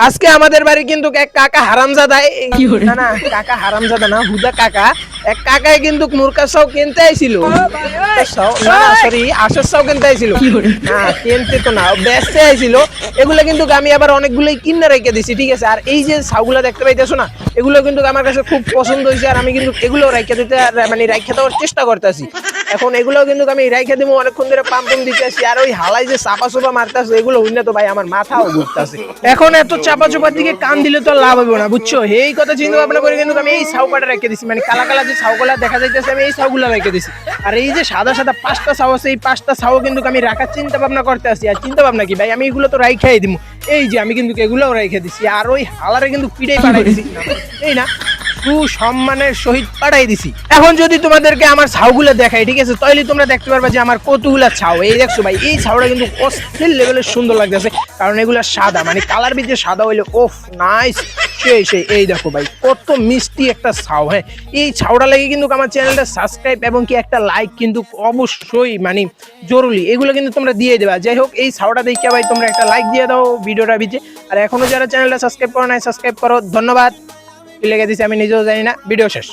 আজকে আমাদের বাড়ি কিন্তু এক কাকা হারামজাদা না না কাকা হারামজাদা না হুদা কাকা এক কাকাই কিন্তু মুরকার সাও কিনতে আইছিল না সরি আশের সাও কিনতে আইছিল না কিনতে তো না বেচতে আইছিল। এগুলো কিন্তু আমি আবার অনেকগুলোই কিনে রেখে দিছি, ঠিক আছে। আর এই যে ছাউগুলো দেখতে পাইতেছো না, এগুলো কিন্তু আমার কাছে খুব পছন্দ হয়েছে আর আমি কিন্তু এগুলো রেখে দিতে মানে রেখে দেওয়ার চেষ্টা করতেছি। এখন এগুলো কিন্তু আমি রেখে দিব, অনেকক্ষণ ধরে পাম্প দিতে আসি। আর ওই হালাই যে চাপা চোপা মারতেছে এগুলো হইলে তো ভাই আমার মাথাও ঘুরতেছে। এখন এত চাপা চোপার দিকে কান দিলে তো লাভ হবে না, বুঝছো। এই কথা চিন্তা ভাবনা করে কিন্তু আমি এই ছাউকাটা রেখে দিছি, মানে কালা কালা যে ছাউগুলা দেখা যাইতেছে আমি এই ছাউগুলা রেখে দিছি। আর এই যে সাদা সাদা 5টা ছাউ আছে, এই 5টা ছাউ কিন্তু আমি রাখার চিন্তা ভাবনা করতে আসি। আর চিন্তা ভাবনা কি ভাই, আমি এগুলো তো রাইখাই দিব। এই যে আমি কিন্তু এগুলোও রেখে দিছি। আর ওই হালারে কিন্তু পিড়াই পাঠাই দিছি, এই না সুসম্মানের সহিত পাঠাই দিছি। এখন যদি তোমাদেরকে আমার ছাউগুলো দেখাই, ঠিক আছে, তাহলে তোমরা দেখতে পারবা যে আমার কতগুলা ছাউ। এই দেখছো ভাই, এই ছাউটা কিন্তু অস্থির লেভেলের সুন্দর লাগতেছে, কারণ এগুলা সাদা, মানে কালার ভিতরে সাদা হইলে ওফ নাইস সেই এই দেখো ভাই কত মিষ্টি একটা ছাউ। হ্যাঁ, এই ছাউটা লাগে কিন্তু আমার চ্যানেলটা সাবস্ক্রাইব এবং কি একটা লাইক কিন্তু অবশ্যই মানে জরুরি, এগুলো কিন্তু তোমরা দিয়ে দেবা। যাই হোক, এই ছাউটা দেখে ভাই তোমরা একটা লাইক দিয়ে দাও ভিডিওটা ভিজে। আর এখনো যারা চ্যানেলটা সাবস্ক্রাইব করো নাই সাবস্ক্রাইব করো। ধন্যবাদ। লেগে দিছে আমি নিজেও জানি না। ভিডিও শেষ।